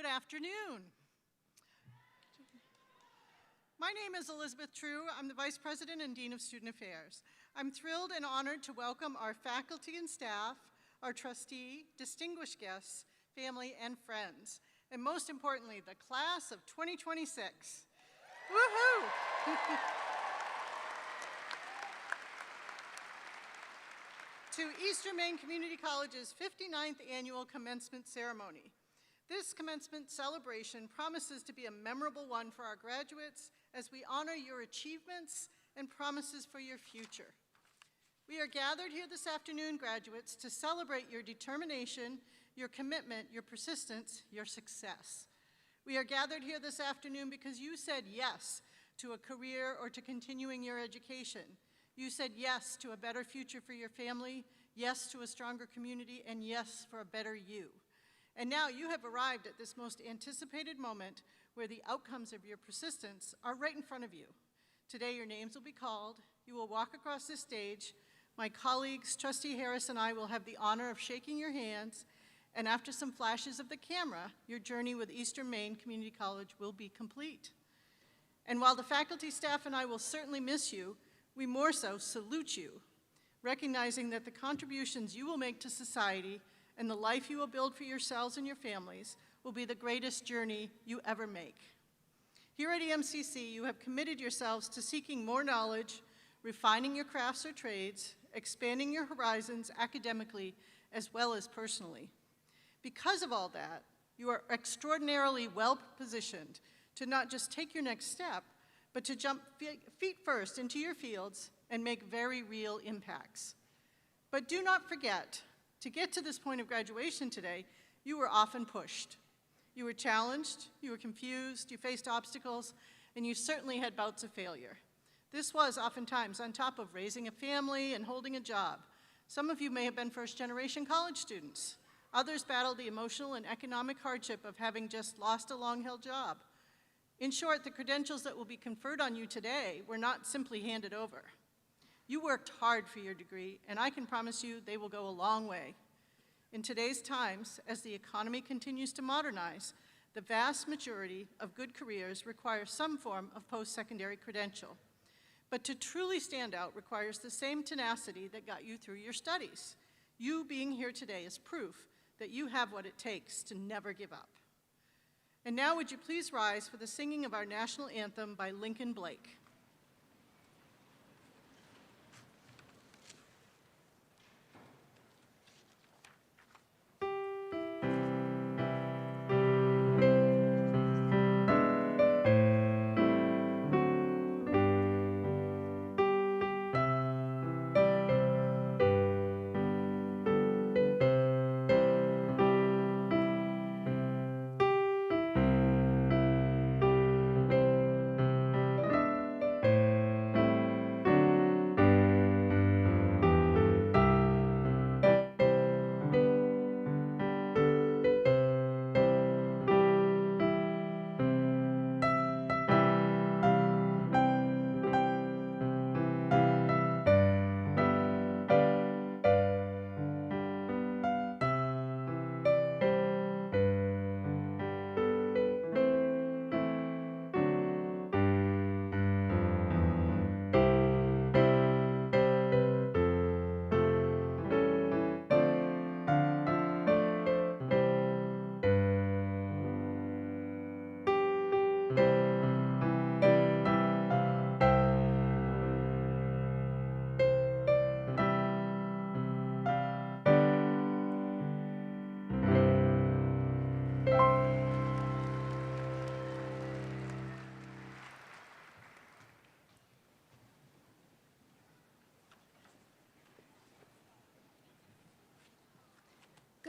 Good afternoon. My name is Elizabeth True. I'm the Vice President and Dean of Student Affairs. I'm thrilled and honored to welcome our faculty and staff, our trustee, distinguished guests, family, and friends, and most importantly, the class of 2026. Woohoo! To Eastern Maine Community College's 59th annual commencement ceremony. This commencement celebration promises to be a memorable one for our graduates as we honor your achievements and promises for your future. We are gathered here this afternoon, graduates, to celebrate your determination, your commitment, your persistence, your success. We are gathered here this afternoon because you said yes to a career or to continuing your education. You said yes to a better future for your family, yes to a stronger community, and yes for a better you. And now you have arrived at this most anticipated moment where the outcomes of your persistence are right in front of you. Today your names will be called, you will walk across this stage, my colleagues, Trustee Harris and I will have the honor of shaking your hands, and after some flashes of the camera, your journey with Eastern Maine Community College will be complete. And while the faculty, staff, and I will certainly miss you, we more so salute you, recognizing that the contributions you will make to society and the life you will build for yourselves and your families will be the greatest journey you ever make. Here at EMCC, you have committed yourselves to seeking more knowledge, refining your crafts or trades, expanding your horizons academically as well as personally. Because of all that, you are extraordinarily well positioned to not just take your next step, but to jump feet first into your fields and make very real impacts. But do not forget, to get to this point of graduation today, you were often pushed. You were challenged, you were confused, you faced obstacles, and you certainly had bouts of failure. This was oftentimes on top of raising a family and holding a job. Some of you may have been first-generation college students. Others battled the emotional and economic hardship of having just lost a long-held job. In short, the credentials that will be conferred on you today were not simply handed over. You worked hard for your degree, and I can promise you they will go a long way. In today's times, as the economy continues to modernize, the vast majority of good careers require some form of post-secondary credential. But to truly stand out requires the same tenacity that got you through your studies. You being here today is proof that you have what it takes to never give up. And now would you please rise for the singing of our national anthem by Lincoln Blake.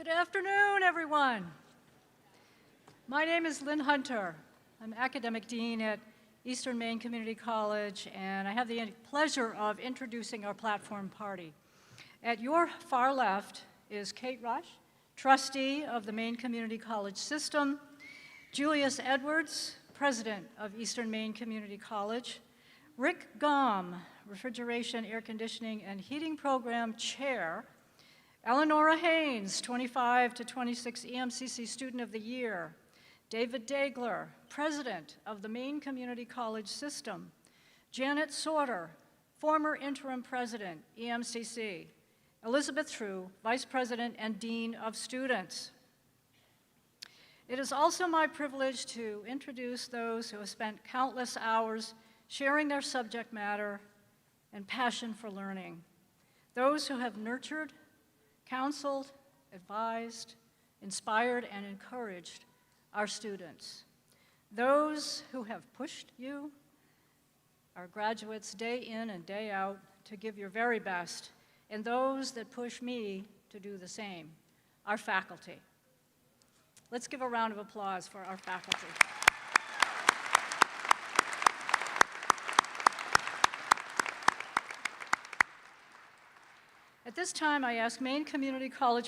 Good afternoon, everyone. My name is Lynn Hunter. I'm Academic Dean at Eastern Maine Community College, and I have the pleasure of introducing our platform party. At your far left is Kate Rush, Trustee of the Maine Community College System, Julius Edwards, President of Eastern Maine Community College, Rick Gom, Refrigeration, Air Conditioning, and Heating Program Chair, Eleonora Haynes, 25 to 26 EMCC Student of the Year, David Dagler, President of the Maine Community College System, Janet Sorter, former Interim President, EMCC, Elizabeth True, Vice President and Dean of Students. It is also my privilege to introduce those who have spent countless hours sharing their subject matter and passion for learning, those who have nurtured, counseled, advised, inspired, and encouraged our students, those who have pushed you, our graduates, day in and day out to give your very best, and those that push me to do the same, our faculty. Let's give a round of applause for our faculty. At this time, I ask Maine Community College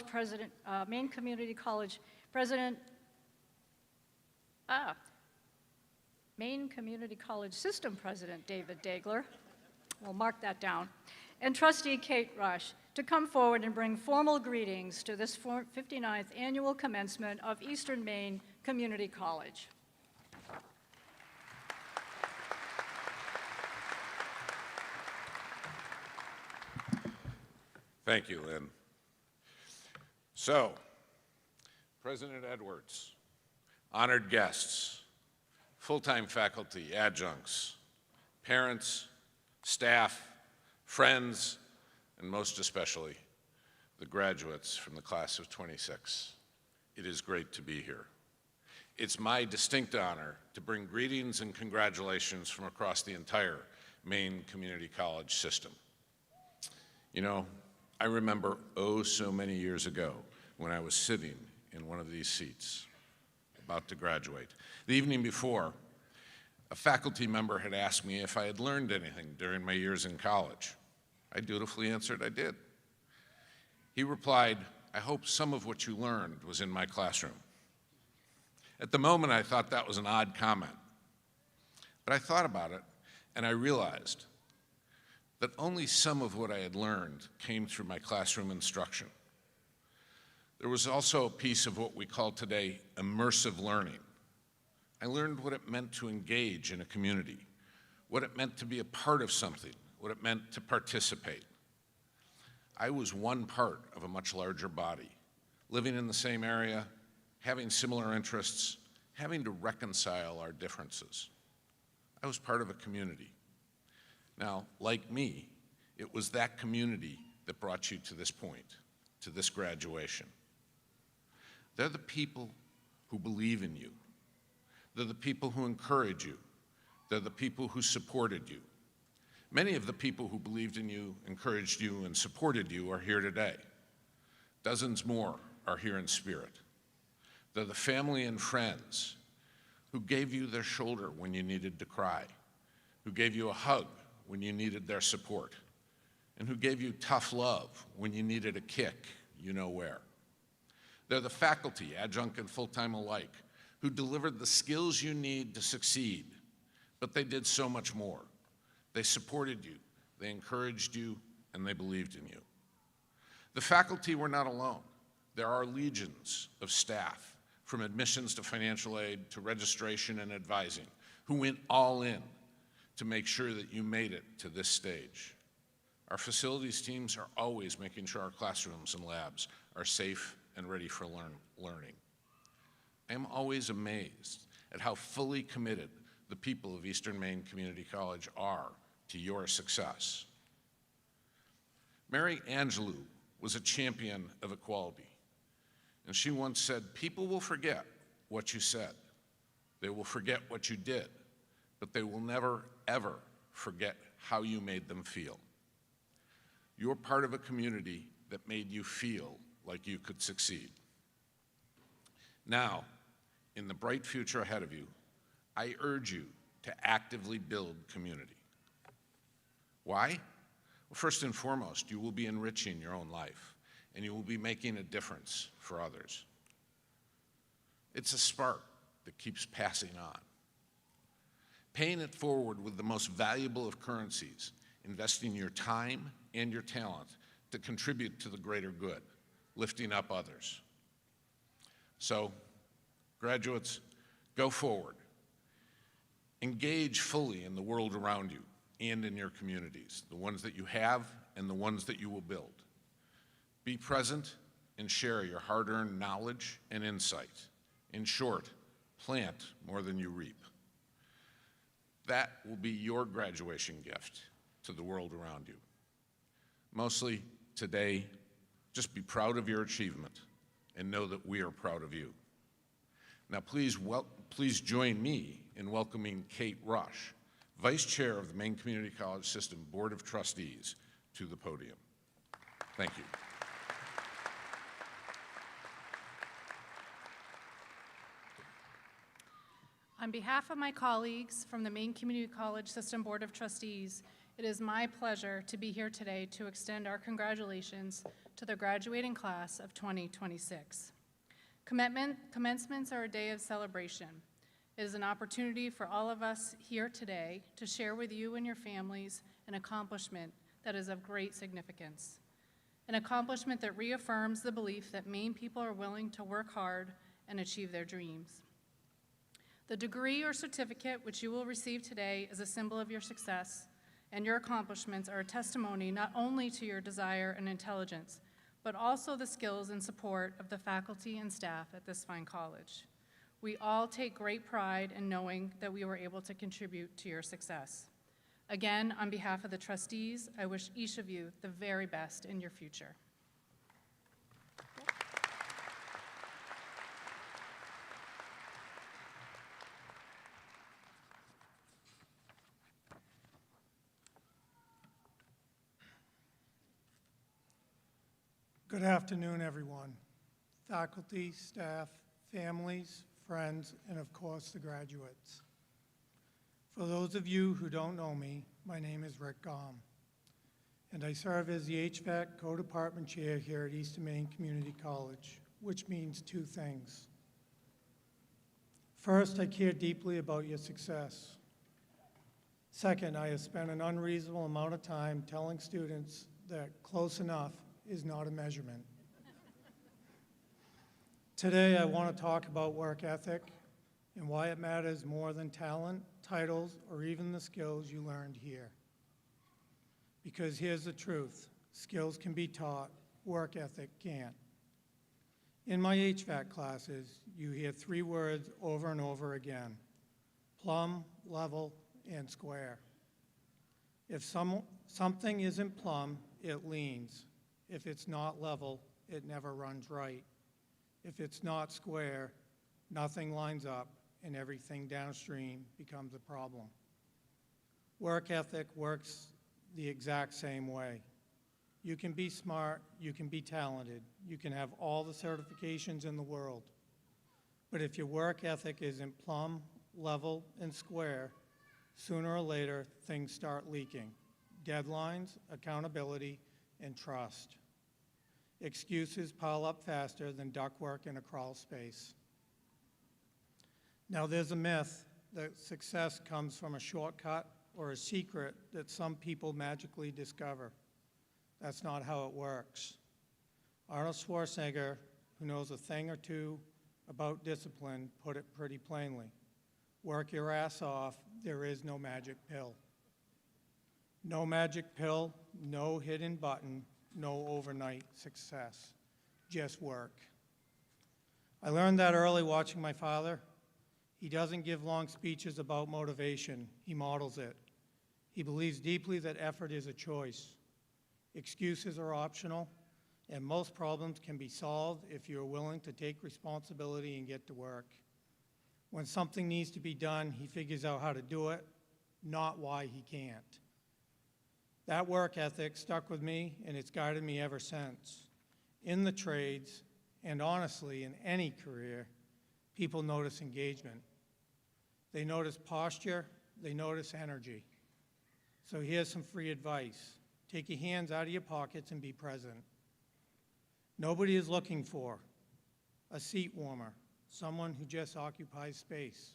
System President David Dagler, we'll mark that down, and Trustee Kate Rush to come forward and bring formal greetings to this 59th annual commencement of Eastern Maine Community College. Thank you, Lynn. So, President Edwards, honored guests, full-time faculty, adjuncts, parents, staff, friends, and most especially, the graduates from the class of 26. It is great to be here. It's my distinct honor to bring greetings and congratulations from across the entire Maine Community College system. You know, I remember so many years ago when I was sitting in one of these seats, about to graduate. The evening before, a faculty member had asked me if I had learned anything during my years in college. I dutifully answered I did. He replied, "I hope some of what you learned was in my classroom." At the moment, I thought that was an odd comment. But I thought about it, and I realized that only some of what I had learned came through my classroom instruction. There was also a piece of what we call today immersive learning. I learned what it meant to engage in a community, what it meant to be a part of something, what it meant to participate. I was one part of a much larger body, living in the same area, having similar interests, having to reconcile our differences. I was part of a community. Now, like me, it was that community that brought you to this point, to this graduation. They're the people who believe in you. They're the people who encourage you. They're the people who supported you. Many of the people who believed in you, encouraged you, and supported you are here today. Dozens more are here in spirit. They're the family and friends who gave you their shoulder when you needed to cry, who gave you a hug when you needed their support, and who gave you tough love when you needed a kick, you know where. They're the faculty, adjunct and full-time alike, who delivered the skills you need to succeed, but they did so much more. They supported you, they encouraged you, and they believed in you. The faculty were not alone. There are legions of staff, from admissions to financial aid to registration and advising, who went all in to make sure that you made it to this stage. Our facilities teams are always making sure our classrooms and labs are safe and ready for learning. I am always amazed at how fully committed the people of Eastern Maine Community College are to your success. Mary Angelou was a champion of equality, and she once said, "People will forget what you said. They will forget what you did, but they will never, ever forget how you made them feel." You're part of a community that made you feel like you could succeed. Now, in the bright future ahead of you, I urge you to actively build community. Why? Well, first and foremost, you will be enriching your own life, and you will be making a difference for others. It's a spark that keeps passing on. Paying it forward with the most valuable of currencies, investing your time and your talent to contribute to the greater good, lifting up others. So, graduates, Go forward. Engage fully in the world around you and in your communities, the ones that you have and the ones that you will build. Be present and share your hard-earned knowledge and insight. In short, plant more than you reap. That will be your graduation gift to the world around you. Mostly today, just be proud of your achievement and know that we are proud of you. Now please join me in welcoming Kate Rush, Vice Chair of the Maine Community College System Board of Trustees, to the podium. Thank you. On behalf of my colleagues from the Maine Community College System Board of Trustees, it is my pleasure to be here today to extend our congratulations to the graduating class of 2026. Commencements are a day of celebration. It is an opportunity for all of us here today to share with you and your families an accomplishment that is of great significance. An accomplishment that reaffirms the belief that Maine people are willing to work hard and achieve their dreams. The degree or certificate which you will receive today is a symbol of your success, and your accomplishments are a testimony not only to your desire and intelligence, but also the skills and support of the faculty and staff at this fine college. We all take great pride in knowing that we were able to contribute to your success. Again, on behalf of the trustees, I wish each of you the very best in your future. Good afternoon, everyone. Faculty, staff, families, friends, and of course the graduates. For those of you who don't know me, my name is Rick Gaum, and I serve as the HVAC co-department chair here at Eastern Maine Community College, which means two things. First, I care deeply about your success. Second, I have spent an unreasonable amount of time telling students that close enough is not a measurement. Today, I want to talk about work ethic and why it matters more than talent, titles, or even the skills you learned here. Because here's the truth, skills can be taught, work ethic can't. In my HVAC classes, you hear three words over and over again: plumb, level, and square. If something isn't plumb, it leans. If it's not level, it never runs right. If it's not square, nothing lines up and everything downstream becomes a problem. Work ethic works the exact same way. You can be smart, you can be talented, you can have all the certifications in the world. But if your work ethic isn't plumb, level, and square, sooner or later things start leaking. Deadlines, accountability, and trust. Excuses pile up faster than ductwork in a crawl space. Now there's a myth that success comes from a shortcut or a secret that some people magically discover. That's not how it works. Arnold Schwarzenegger, who knows a thing or two about discipline, put it pretty plainly. Work your ass off, there is no magic pill. No magic pill, no hidden button, no overnight success, just work. I learned that early watching my father. He doesn't give long speeches about motivation, he models it. He believes deeply that effort is a choice. Excuses are optional, and most problems can be solved if you're willing to take responsibility and get to work. When something needs to be done, he figures out how to do it, not why he can't. That work ethic stuck with me, and it's guided me ever since. In the trades, and honestly, in any career, people notice engagement. They notice posture, they notice energy. So here's some free advice. Take your hands out of your pockets and be present. Nobody is looking for a seat warmer, someone who just occupies space,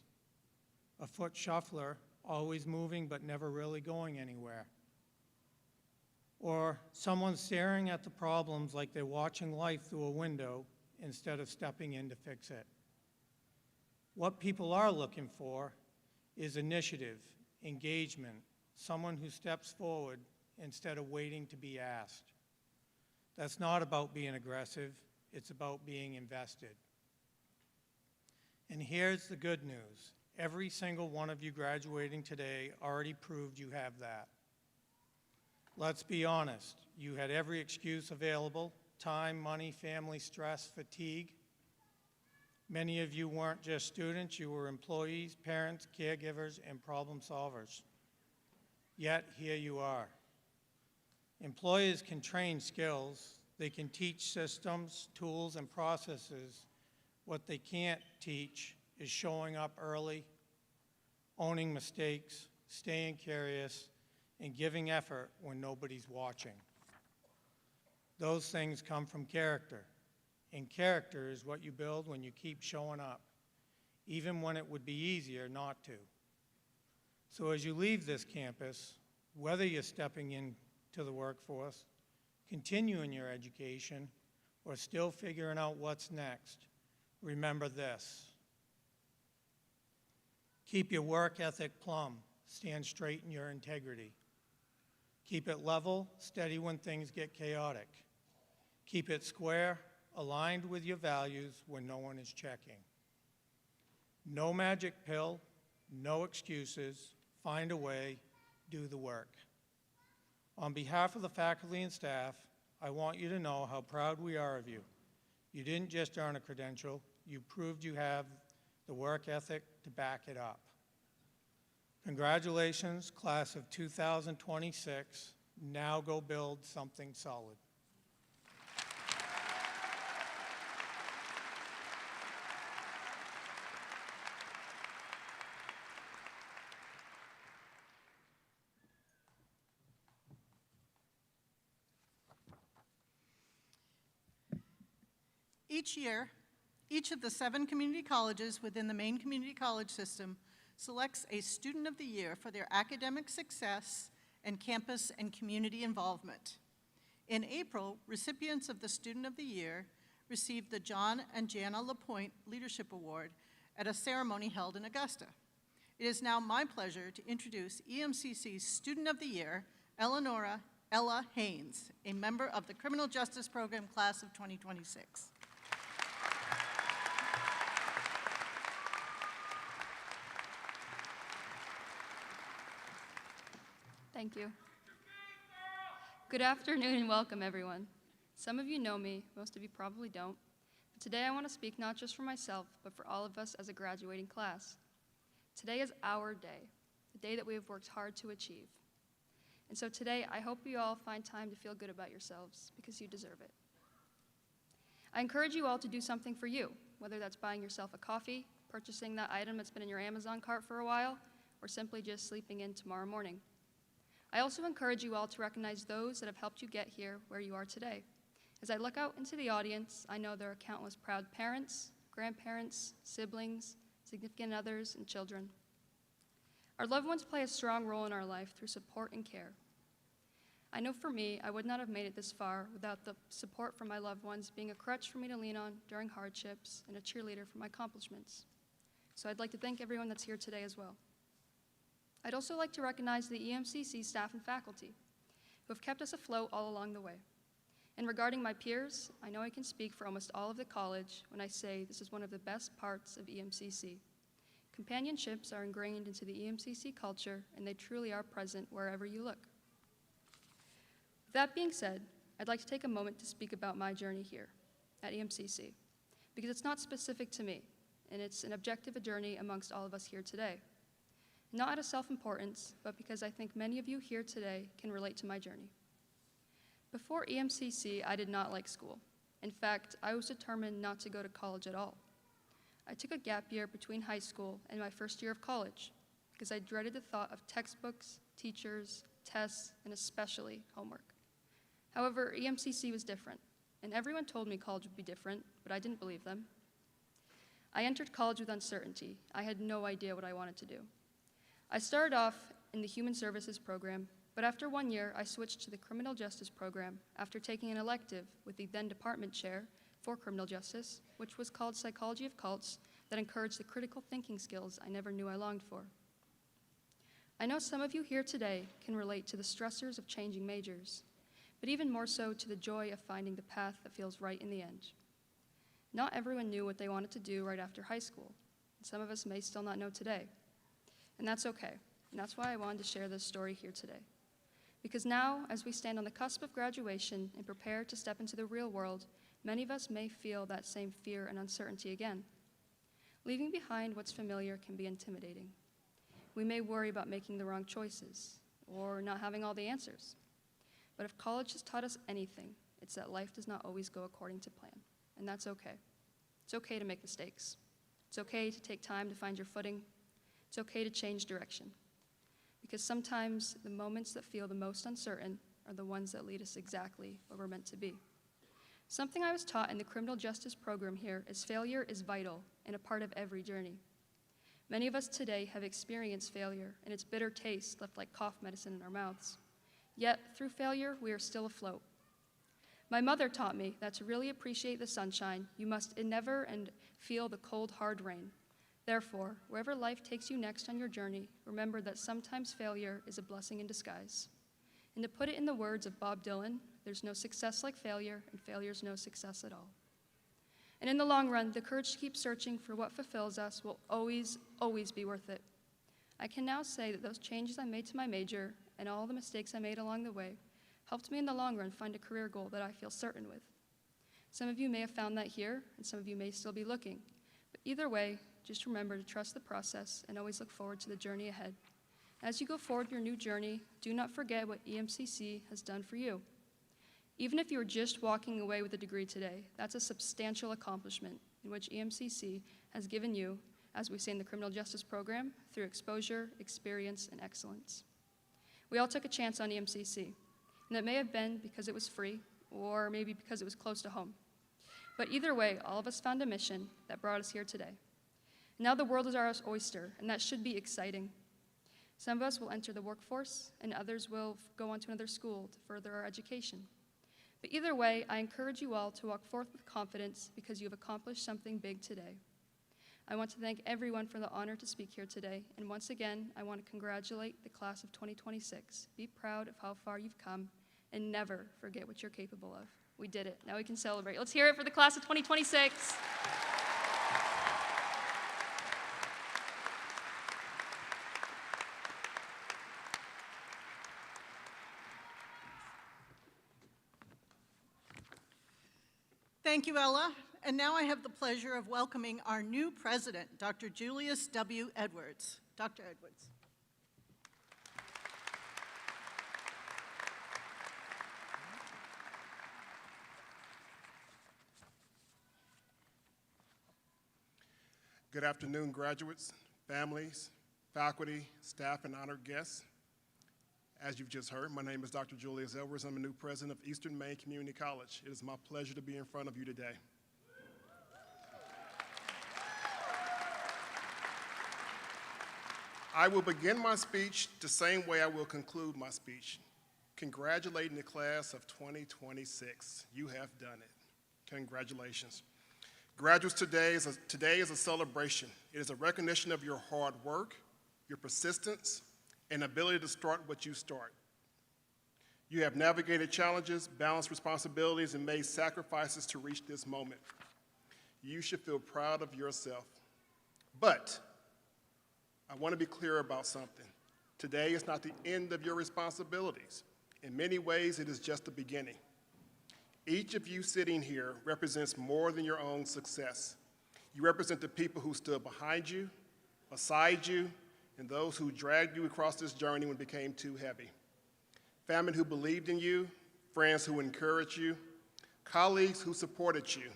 a foot shuffler, always moving but never really going anywhere, or someone staring at the problems like they're watching life through a window instead of stepping in to fix it. What people are looking for is initiative, engagement, someone who steps forward instead of waiting to be asked. That's not about being aggressive, it's about being invested. And here's the good news. Every single one of you graduating today already proved you have that. Let's be honest, you had every excuse available: time, money, family, stress, fatigue. Many of you weren't just students, you were employees, parents, caregivers, and problem solvers. Yet here you are. Employers can train skills, they can teach systems, tools, and processes. What they can't teach is showing up early, owning mistakes, staying curious, and giving effort when nobody's watching. Those things come from character, and character is what you build when you keep showing up, even when it would be easier not to. So as you leave this campus, whether you're stepping into the workforce, continuing your education, or still figuring out what's next, remember this. Keep your work ethic plumb. Stand straight in your integrity. Keep it level, steady when things get chaotic. Keep it square, aligned with your values when no one is checking. No magic pill, no excuses. Find a way, do the work. On behalf of the faculty and staff, I want you to know how proud we are of you. You didn't just earn a credential, you proved you have the work ethic to back it up. Congratulations, class of 2026. Now go build something solid. Each year, each of the 7 community colleges within the Maine Community College system selects a Student of the Year for their academic success and campus and community involvement. In April, recipients of the Student of the Year received the John and Jana LaPointe Leadership Award at a ceremony held in Augusta. It is now my pleasure to introduce EMCC's Student of the Year, Ella Haynes, a member of the Criminal Justice Program class of 2026. Thank you. Good afternoon and welcome, everyone. Some of you know me, most of you probably don't. But today I want to speak not just for myself, but for all of us as a graduating class. Today is our day, the day that we have worked hard to achieve. And so today, I hope you all find time to feel good about yourselves, because you deserve it. I encourage you all to do something for you, whether that's buying yourself a coffee, purchasing that item that's been in your Amazon cart for a while, or simply just sleeping in tomorrow morning. I also encourage you all to recognize those that have helped you get here where you are today. As I look out into the audience, I know there are countless proud parents, grandparents, siblings, significant others, and children. Our loved ones play a strong role in our life through support and care. I know for me, I would not have made it this far without the support from my loved ones being a crutch for me to lean on during hardships and a cheerleader for my accomplishments. So I'd like to thank everyone that's here today as well. I'd also like to recognize the EMCC staff and faculty who have kept us afloat all along the way. And regarding my peers, I know I can speak for almost all of the college when I say this is one of the best parts of EMCC. Companionships are ingrained into the EMCC culture, and they truly are present wherever you look. With that being said, I'd like to take a moment to speak about my journey here at EMCC, because it's not specific to me, and it's an objective journey amongst all of us here today. Not out of self-importance, but because I think many of you here today can relate to my journey. Before EMCC, I did not like school. In fact, I was determined not to go to college at all. I took a gap year between high school and my first year of college because I dreaded the thought of textbooks, teachers, tests, and especially homework. However, EMCC was different, and everyone told me college would be different, but I didn't believe them. I entered college with uncertainty. I had no idea what I wanted to do. I started off in the Human Services program, but after 1 year, I switched to the Criminal Justice program after taking an elective with the then department chair for Criminal Justice, which was called Psychology of Cults, that encourage the critical thinking skills I never knew I longed for. I know some of you here today can relate to the stressors of changing majors, but even more so to the joy of finding the path that feels right in the end. Not everyone knew what they wanted to do right after high school, and some of us may still not know today. And that's okay, and that's why I wanted to share this story here today. Because now, as we stand on the cusp of graduation and prepare to step into the real world, many of us may feel that same fear and uncertainty again. Leaving behind what's familiar can be intimidating. We may worry about making the wrong choices or not having all the answers. But if college has taught us anything, it's that life does not always go according to plan, and that's okay. It's okay to make mistakes. It's okay to take time to find your footing. It's okay to change direction. Because sometimes the moments that feel the most uncertain are the ones that lead us exactly where we're meant to be. Something I was taught in the criminal justice program here is failure is vital and a part of every journey. Many of us today have experienced failure and its bitter taste left like cough medicine in our mouths. Yet, through failure, we are still afloat. My mother taught me that to really appreciate the sunshine, you must never and feel the cold, hard rain. Therefore, wherever life takes you next on your journey, remember that sometimes failure is a blessing in disguise. And to put it in the words of Bob Dylan, there's no success like failure, and failure's no success at all. And in the long run, the courage to keep searching for what fulfills us will always, always be worth it. I can now say that those changes I made to my major and all the mistakes I made along the way helped me in the long run find a career goal that I feel certain with. Some of you may have found that here, and some of you may still be looking. But either way, just remember to trust the process and always look forward to the journey ahead. As you go forward your new journey, do not forget what EMCC has done for you. Even if you are just walking away with a degree today, that's a substantial accomplishment in which EMCC has given you, as we say in the criminal justice program, through exposure, experience, and excellence. We all took a chance on EMCC, and that may have been because it was free, or maybe because it was close to home. But either way, all of us found a mission that brought us here today. Now the world is our oyster, and that should be exciting. Some of us will enter the workforce, and others will go on to another school to further our education. But either way, I encourage you all to walk forth with confidence because you have accomplished something big today. I want to thank everyone for the honor to speak here today, and once again, I want to congratulate the class of 2026. Be proud of how far you've come, and never forget what you're capable of. We did it. Now we can celebrate. Let's hear it for the class of 2026. Thank you, Ella. And now I have the pleasure of welcoming our new president, Dr. Julius W. Edwards. Dr. Edwards. Good afternoon, graduates, families, faculty, staff, and honored guests. As you've just heard, my name is Dr. Julius Edwards. I'm the new president of Eastern Maine Community College. It is my pleasure to be in front of you today. I will begin my speech the same way I will conclude my speech, congratulating the class of 2026. You have done it. Congratulations. Graduates, today is a celebration. It is a recognition of your hard work, your persistence, and ability to start what you start. You have navigated challenges, balanced responsibilities, and made sacrifices to reach this moment. You should feel proud of yourself. But I want to be clear about something. Today is not the end of your responsibilities. In many ways, it is just the beginning. Each of you sitting here represents more than your own success. You represent the people who stood behind you, beside you, and those who dragged you across this journey when it became too heavy. Family who believed in you, friends who encouraged you, colleagues who supported you,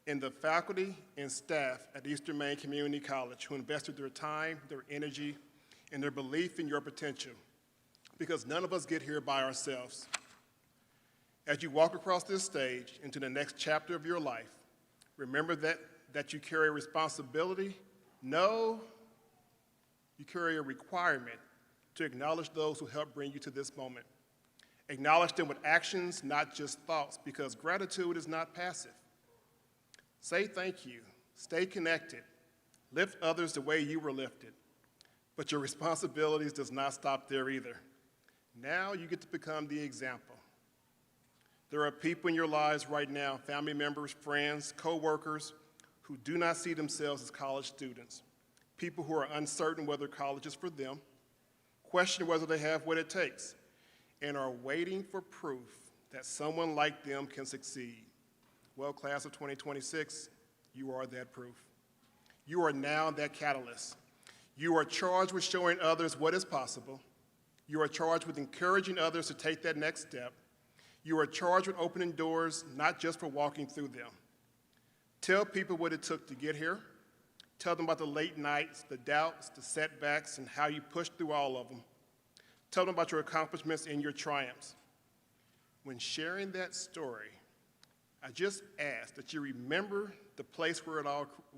and the faculty and staff at Eastern Maine Community College who invested their time, their energy, and their belief in your potential. Because none of us get here by ourselves. As you walk across this stage into the next chapter of your life, remember that you carry a responsibility. No, you carry a requirement to acknowledge those who helped bring you to this moment. Acknowledge them with actions, not just thoughts, because gratitude is not passive. Say thank you, stay connected, Lift others the way you were lifted. But your responsibilities does not stop there either. Now you get to become the example. There are people in your lives right now, family members, friends, co-workers, who do not see themselves as college students. People who are uncertain whether college is for them, question whether they have what it takes, and are waiting for proof that someone like them can succeed. Well, class of 2026, you are that proof. You are now that catalyst. You are charged with showing others what is possible. You are charged with encouraging others to take that next step. You are charged with opening doors, not just for walking through them. Tell people what it took to get here. Tell them about the late nights, the doubts, the setbacks, and how you pushed through all of them. Tell them about your accomplishments and your triumphs. When sharing that story, I just ask that you remember the place where it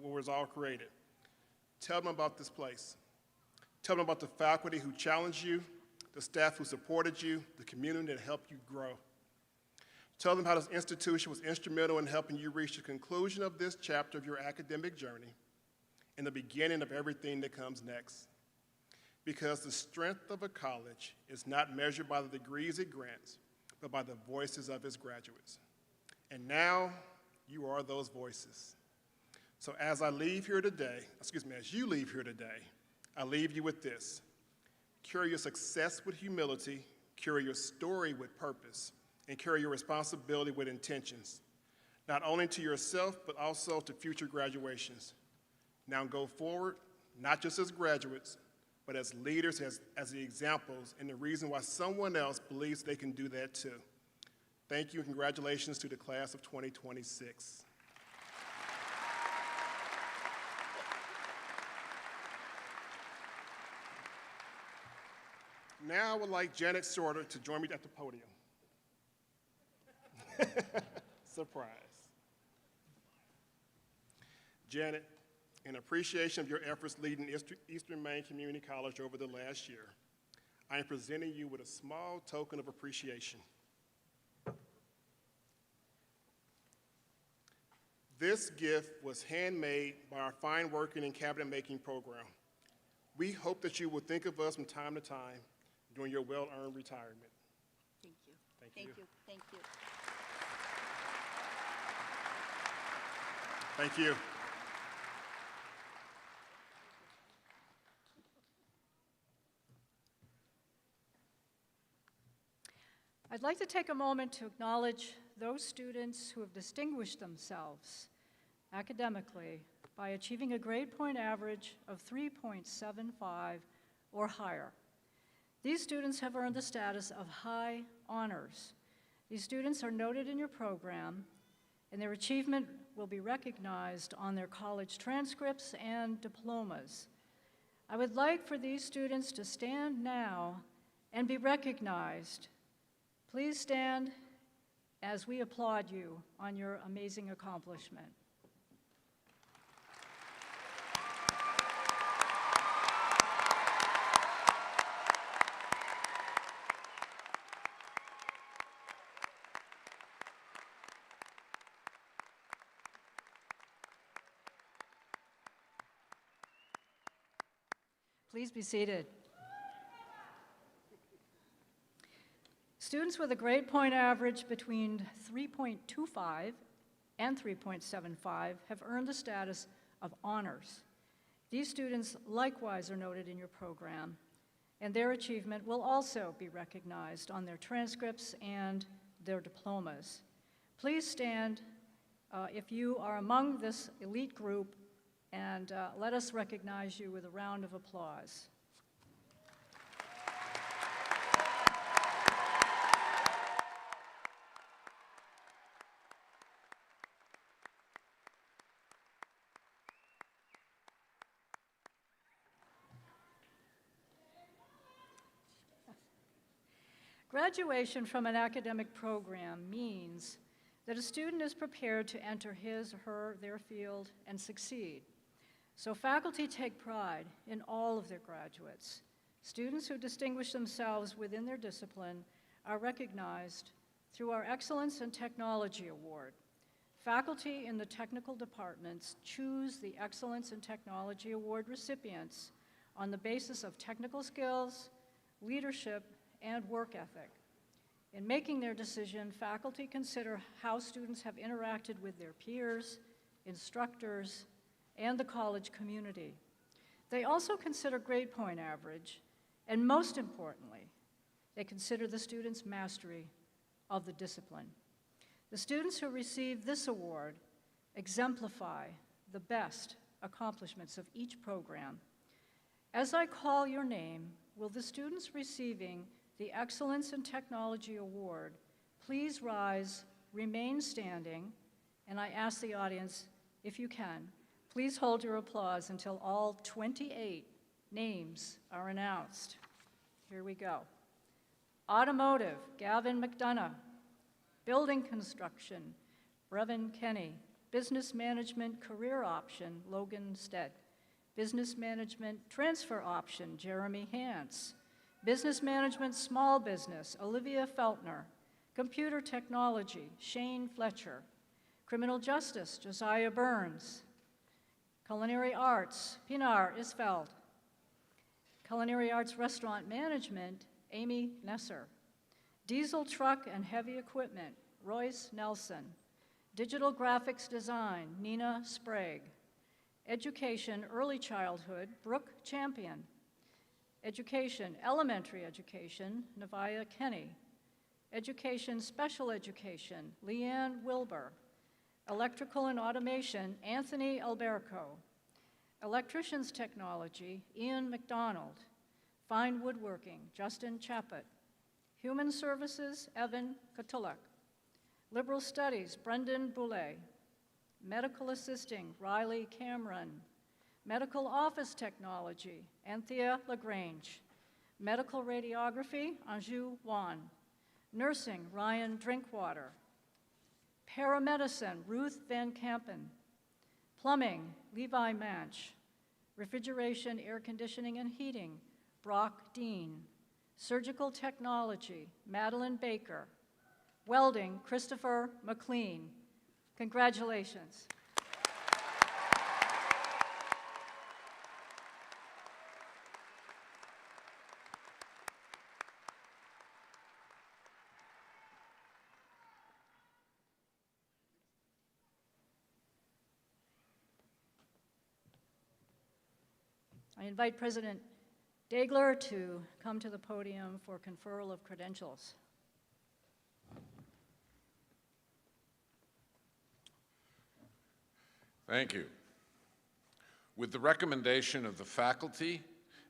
was all created. Tell them about this place. Tell them about the faculty who challenged you, the staff who supported you, the community that helped you grow. Tell them how this institution was instrumental in helping you reach the conclusion of this chapter of your academic journey and the beginning of everything that comes next. Because the strength of a college is not measured by the degrees it grants, but by the voices of its graduates. And now, you are those voices. So as you leave here today, I leave you with this. Carry your success with humility, carry your story with purpose, and carry your responsibility with intentions, not only to yourself, but also to future graduations. Now go forward, not just as graduates, but as leaders, as the examples, and the reason why someone else believes they can do that too. Thank you and congratulations to the class of 2026. Now I would like Janet Sorter to join me at the podium. Surprise. Janet, in appreciation of your efforts leading Eastern Maine Community College over the last year, I am presenting you with a small token of appreciation. This gift was handmade by our fine working and cabinet making program. We hope that you will think of us from time to time during your well-earned retirement. Thank you. Thank Thank you. you. Thank you. Thank you. I'd like to take a moment to acknowledge those students who have distinguished themselves academically by achieving a grade point average of 3.75 or higher. These students have earned the status of high honors. These students are noted in your program, and their achievement will be recognized on their college transcripts and diplomas. I would like for these students to stand now and be recognized. Please stand as we applaud you on your amazing accomplishment. Please be seated. Students with a grade point average between 3.25 and 3.75 have earned the status of honors. These students likewise are noted in your program, and their achievement will also be recognized on their transcripts and their diplomas. Please stand if you are among this elite group, and let us recognize you with a round of applause. Graduation from an academic program means that a student is prepared to enter his or their field and succeed. So faculty take pride in all of their graduates. Students who distinguish themselves within their discipline are recognized through our Excellence in Technology Award. faculty in the technical departments choose the Excellence in Technology Award recipients on the basis of technical skills, leadership, and work ethic. In making their decision, faculty consider how students have interacted with their peers, instructors, and the college community. They also consider grade point average, and most importantly, they consider the student's mastery of the discipline. The students who receive this award exemplify the best accomplishments of each program. As I call your name, will the students receiving the Excellence in Technology Award please rise, remain standing, and I ask the audience, if you can, please hold your applause until all 28 names are announced. Here we go. Automotive, Gavin McDonough. Building construction, Brevin Kenny. Business management career option, Logan Stead. Business management transfer option, Jeremy Hance. Business management small business, Olivia Feltner. Computer technology, Shane Fletcher. Criminal justice, Josiah Burns. Culinary arts, Pinar Isfeld. Culinary arts restaurant management, Amy Nesser. Diesel truck and heavy equipment, Royce Nelson. Digital graphics design, Nina Sprague. Education, early childhood, Brooke Champion. Education, elementary education, Nevaeh Kenny. Education, special education, Leanne Wilbur. Electrical and automation, Anthony Alberco. Electricians technology, Ian McDonald. Fine woodworking, Justin Chappett. Human services, Evan Katulak. Liberal studies, Brendan Boulay. Medical assisting, Riley Cameron. Medical office technology, Anthea LaGrange. Medical radiography, Anju Wan. Nursing, Ryan Drinkwater. Paramedicine, Ruth Van Kampen. Plumbing, Levi Manch. Refrigeration, air conditioning, and heating, Brock Dean. Surgical technology, Madeline Baker. Welding, Christopher McLean. Congratulations. I invite President Dagler to come to the podium for conferral of credentials. Thank you. With the recommendation of the faculty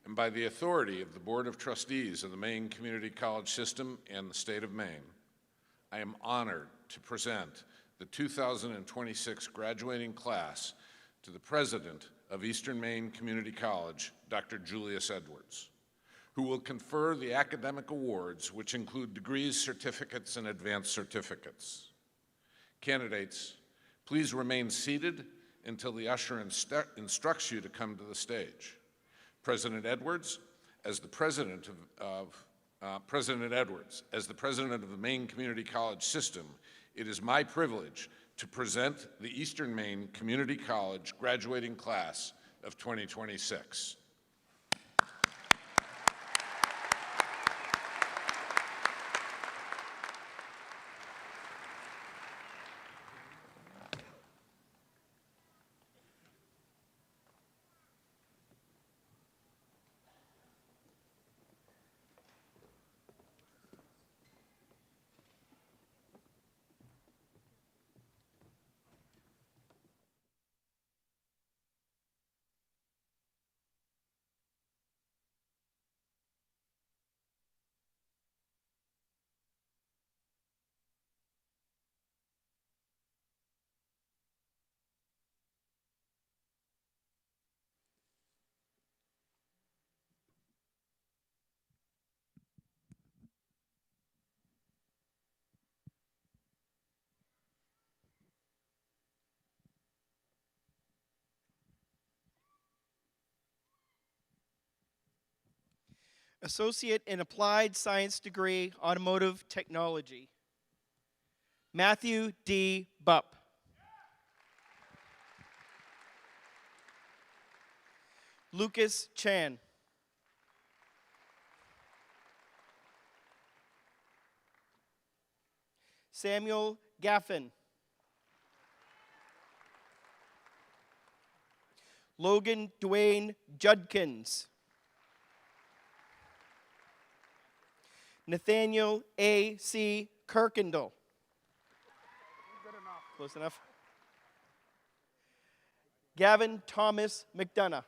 and by the authority of the Board of Trustees of the Maine Community College System and the state of Maine, I am honored to present the 2026 graduating class to the President of Eastern Maine Community College, Dr. Julius Edwards, who will confer the academic awards, which include degrees, certificates, and advanced certificates. Candidates, please remain seated until the usher instructs you to come to the stage. President Edwards, as the President of the Maine Community College System, it is my privilege to present the Eastern Maine Community College graduating class of 2026. Associate in Applied Science degree, Automotive Technology, Matthew D. Bupp. Lucas Chan. Samuel Gaffin. Logan Dwayne Judkins. Nathaniel A.C. Kirkendall. Close enough. Gavin Thomas McDonough.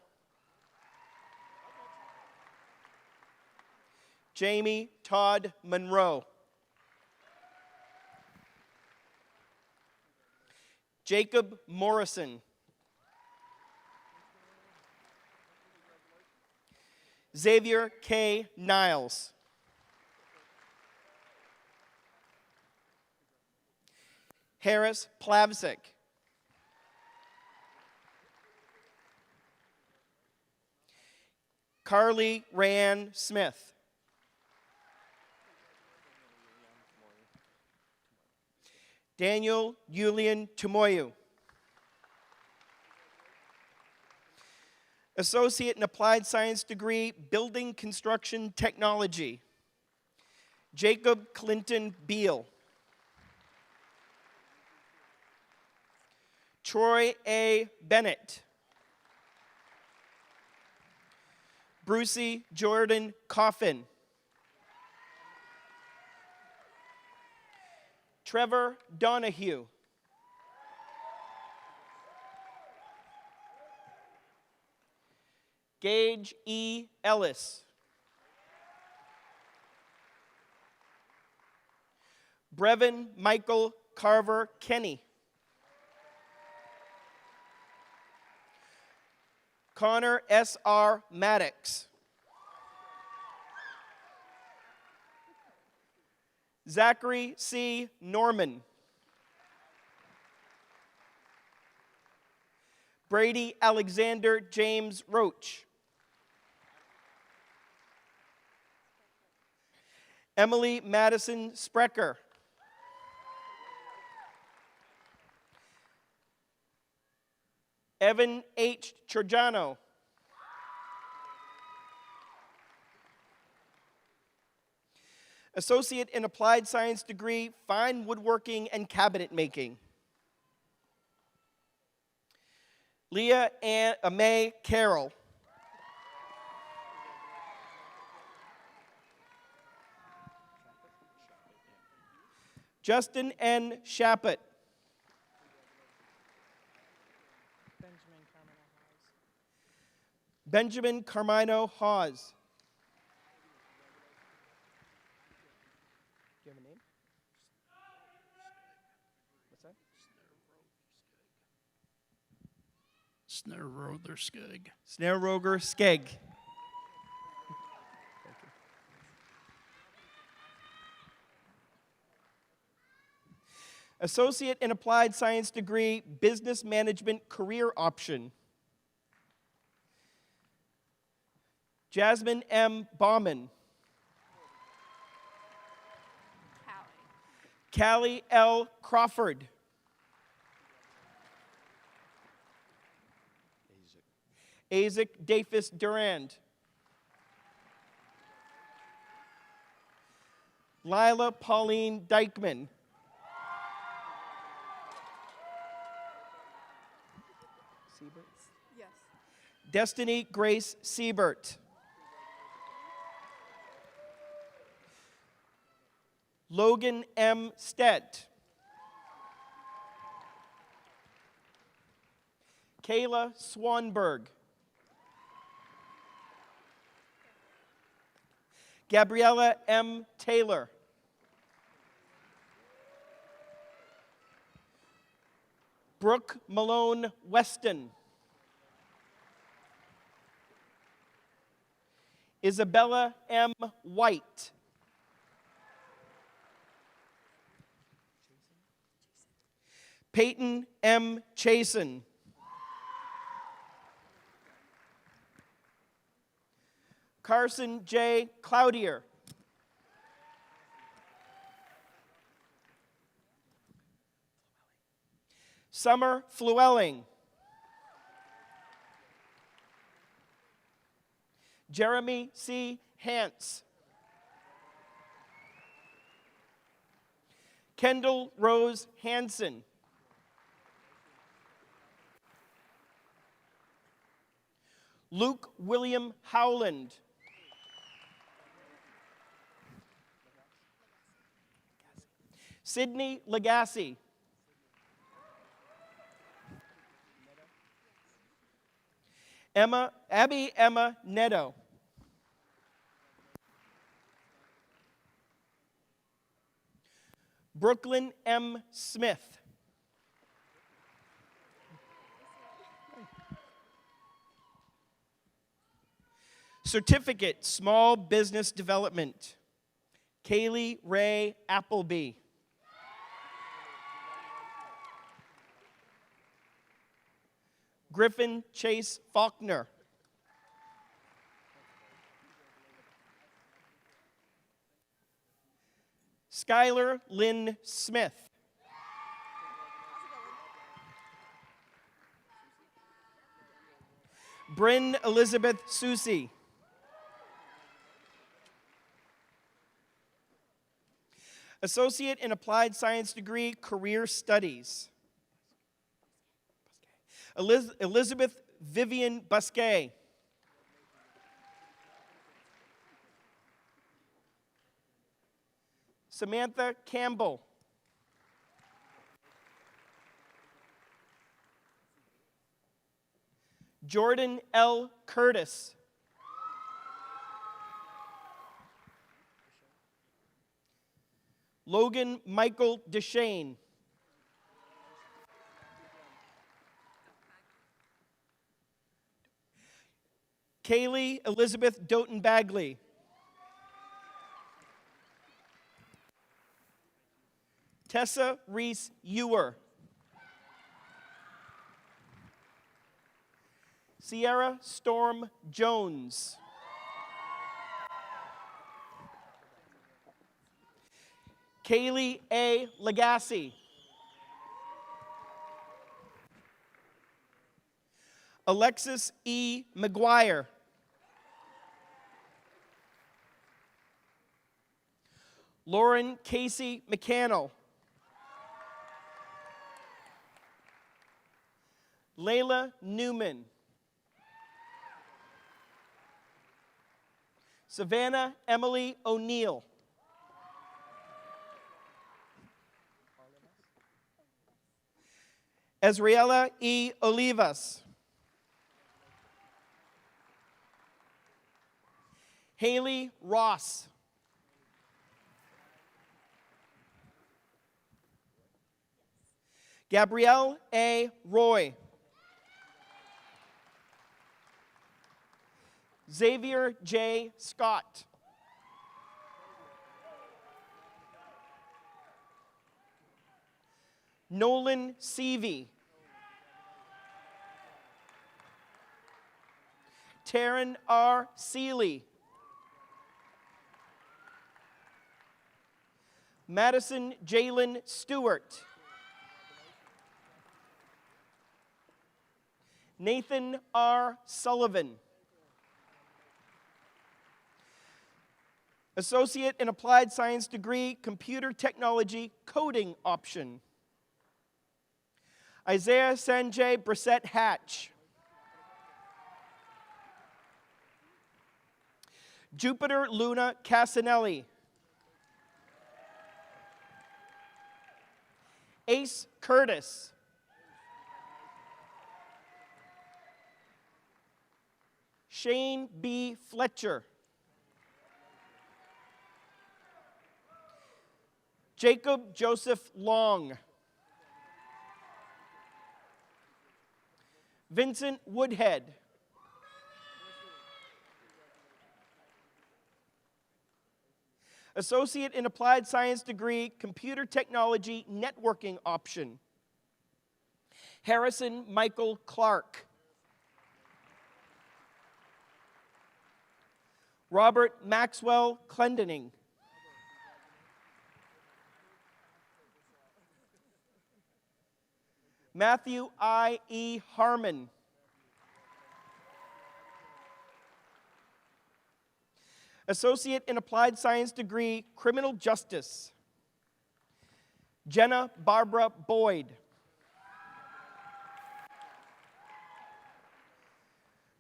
Jamie Todd Monroe. Jacob Morrison. Xavier K. Niles. Harris Plavsic. Carly Rayanne Smith. Daniel Julian Tumoyu. Associate in Applied Science degree, Building Construction Technology, Jacob Clinton Beal. Troy A. Bennett. Brucey Jordan Coffin. Trevor Donahue. Gage E. Ellis. Brevin Michael Carver Kenny. Connor S.R. Maddox. Zachary C. Norman. Brady Alexander James Roach. Emily Madison Sprecher. Evan H. Trojano. Associate in Applied Science degree, Fine Woodworking and Cabinet Making, Leah May Carroll. Justin N. Shappett. Benjamin Carmino Hawes. Do you have a name? What's that? Snare-Roger Skegg. Snare-Roger Skegg. Associate in Applied Science degree, Business Management career option, Jasmine M. Bauman. Callie L. Crawford. Isaac Dafis Durand. Lila Pauline Dykeman. Yes. Destiny Grace Siebert. Logan M. Stett. Kayla Swanberg. Gabriella M. Taylor. Brooke Malone Weston. Isabella M. White. Peyton M. Chasen. Carson J. Cloutier. Summer Flewelling. Jeremy C. Hance. Kendall Rose Hansen. Luke William Howland. Sydney Legassi. Abby Emma Neto. Brooklyn M. Smith. Certificate, Small Business Development, Kaylee Ray Appleby. Griffin Chase Faulkner. Skylar Lynn Smith. Bryn Elizabeth Susi. Associate in Applied Science degree, Career Studies. Elizabeth Vivian Busquet. Samantha Campbell. Jordan L. Curtis. Logan Michael Deshane. Kaylee Elizabeth Doughton Bagley. Tessa Reese Ewer. Sierra Storm Jones. Kaylee A. Legassi. Alexis E. McGuire. Lauren Casey McCannell. Layla Newman. Savannah Emily O'Neill. Ezriela E. Olivas. Haley Ross. Gabrielle A. Roy. Xavier J. Scott. Nolan Seavey. Taryn R. Seeley. Madison Jalen Stewart. Nathan R. Sullivan. Associate in Applied Science degree, Computer Technology Coding option. Isaiah Sanjay Brissett Hatch. Jupiter Luna Casanelli. Ace Curtis. Shane B. Fletcher. Jacob Joseph Long. Vincent Woodhead. Associate in Applied Science degree, Computer Technology Networking option. Harrison Michael Clark. Robert Maxwell Clendening. Matthew I. E. Harmon. Associate in Applied Science degree, Criminal Justice, Jenna Barbara Boyd.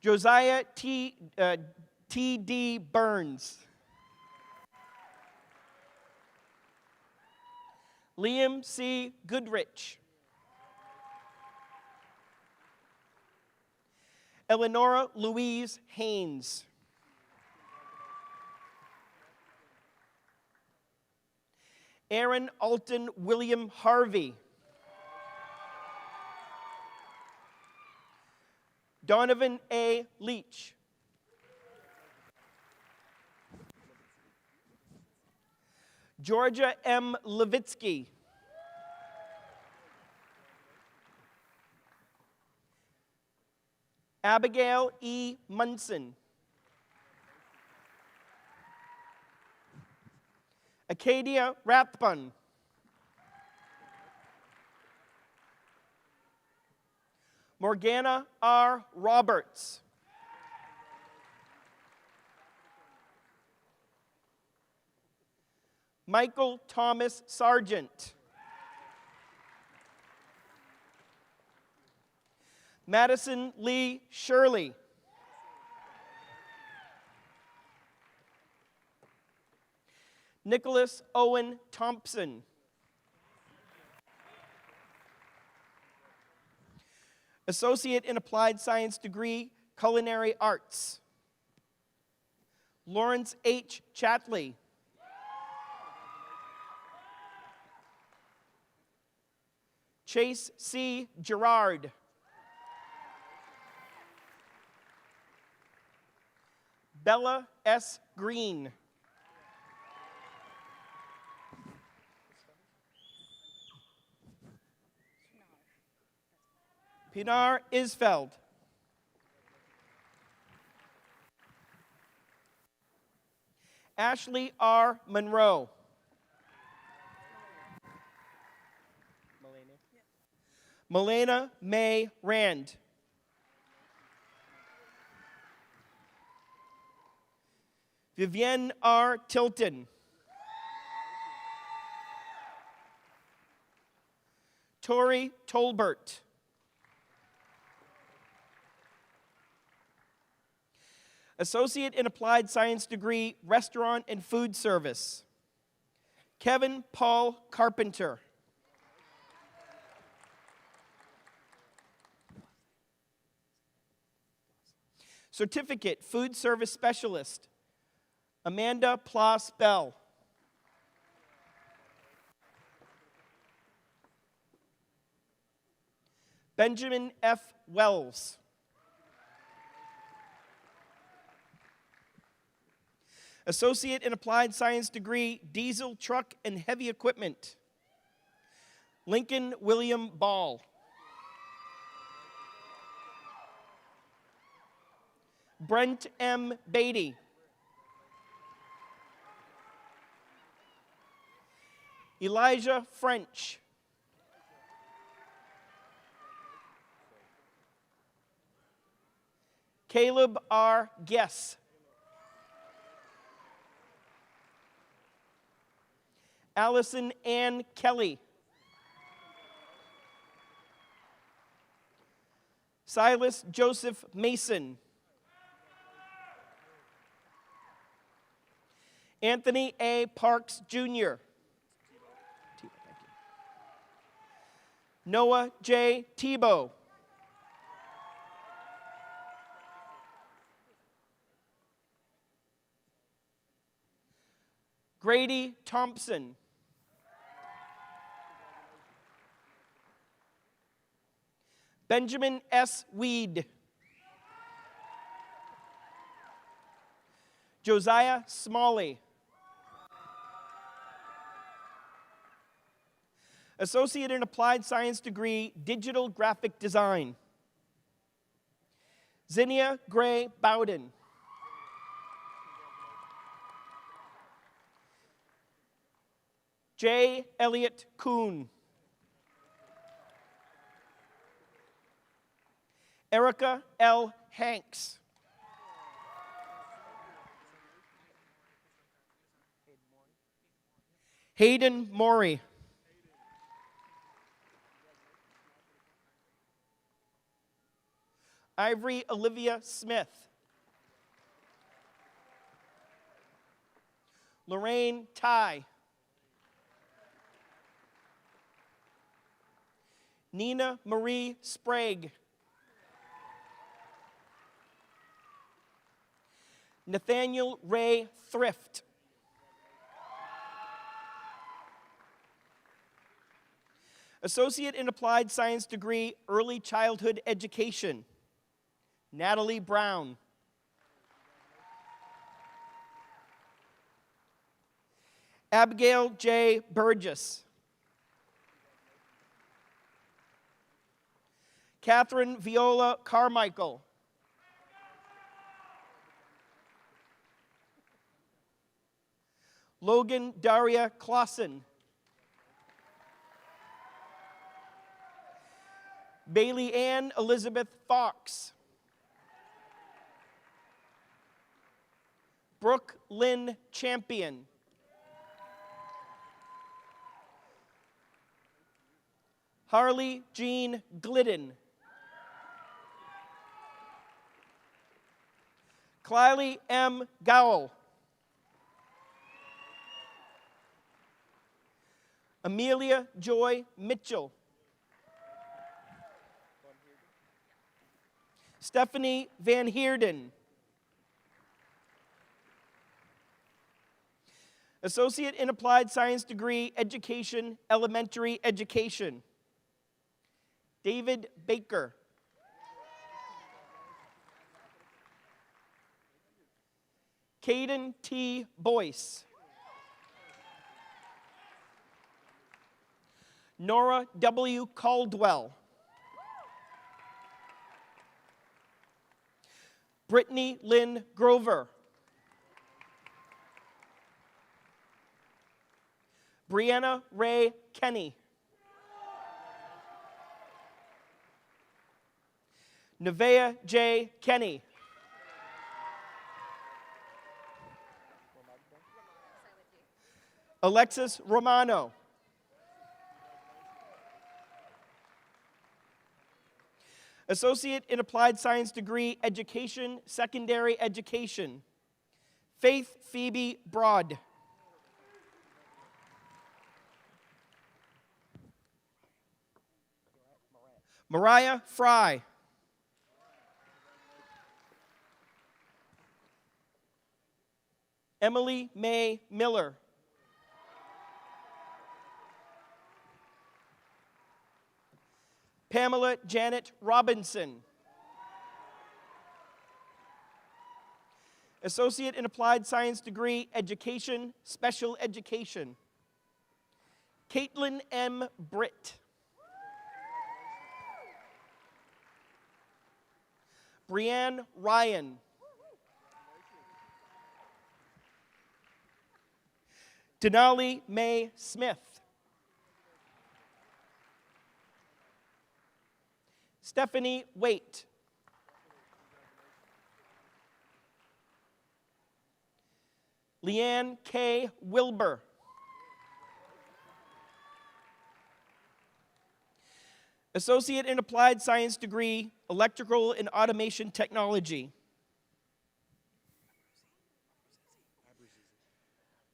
Josiah T.D. Burns. Liam C. Goodrich. Eleonora Louise Haynes. Aaron Alton William Harvey. Donovan A. Leach. Georgia M. Levitsky. Abigail E. Munson. Acadia Rathbun. Morgana R. Roberts. Michael Thomas Sargent. Madison Lee Shirley. Nicholas Owen Thompson. Associate in Applied Science degree, Culinary Arts, Lawrence H. Chatley. Chase C. Gerard. Bella S. Green. Pinar Isfeld. Ashley R. Monroe. Melena May Rand. Vivienne R. Tilton. Tori Tolbert. Associate in Applied Science degree, Restaurant and Food Service, Kevin Paul Carpenter. Certificate, Food Service Specialist, Amanda Ploss Bell. Benjamin F. Wells. Associate in Applied Science degree, Diesel Truck and Heavy Equipment, Lincoln William Ball. Brent M. Beatty. Elijah French. Caleb R. Guess. Allison Ann Kelly. Silas Joseph Mason. Anthony A. Parks, Jr. Noah J. Tebow. Grady Thompson. Benjamin S. Weed. Josiah Smalley. Associate in Applied Science degree, Digital Graphic Design, Zinnia Gray Bowden. J. Elliott Kuhn. Erica L. Hanks. Hayden Morey. Ivory Olivia Smith. Lorraine Ty. Nina Marie Sprague. Nathaniel Ray Thrift. Associate in Applied Science degree, Early Childhood Education, Natalie Brown. Abigail J. Burgess. Catherine Viola Carmichael. Logan Daria Clausen. Bailey Ann Elizabeth Fox. Brooke Lynn Champion. Harley Jean Glidden. Clylie M. Gowell. Amelia Joy Mitchell. Stephanie Van Heerden. Associate in Applied Science degree, Education, Elementary Education, David Baker. Caden T. Boyce. Nora W. Caldwell. Brittany Lynn Grover. Brianna Ray Kenny. Nevaeh J. Kenny. Alexis Romano. Associate in Applied Science degree, Education, Secondary Education, Faith Phoebe Broad. Mariah Fry. Emily May Miller. Pamela Janet Robinson. Associate in Applied Science degree, Education, Special Education, Caitlin M. Britt. Brianne Ryan. Denali May Smith. Stephanie Waite. Leanne K. Wilbur. Associate in Applied Science degree, Electrical and Automation Technology,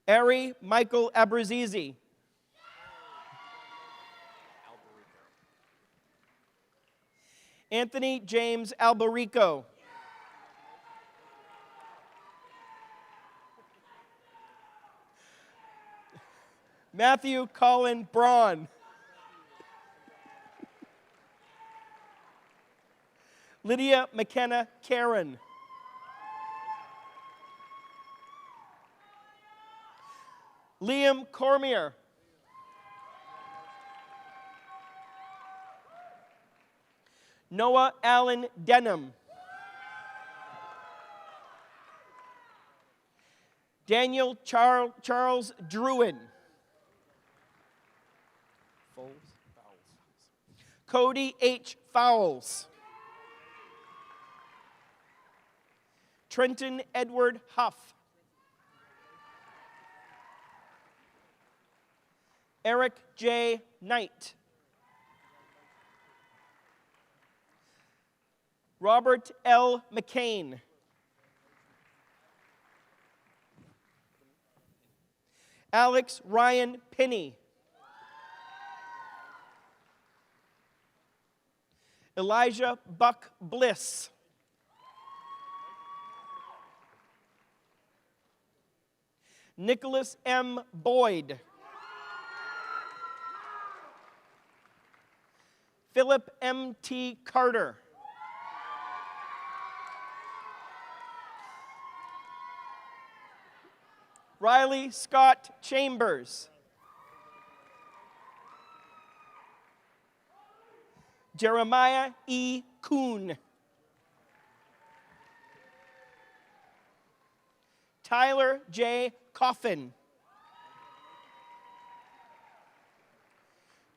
Ari Michael Abrazizi. Anthony James Alberico. Matthew Colin Braun. Lydia McKenna Karen. Liam Cormier. Noah Allen Denham. Daniel Charles Druin. Cody H. Fowles. Trenton Edward Huff. Eric J. Knight. Robert L. McCain. Alex Ryan Pinney. Elijah Buck Bliss. Nicholas M. Boyd. Philip M. T. Carter. Riley Scott Chambers. Jeremiah E. Kuhn. Tyler J. Coffin.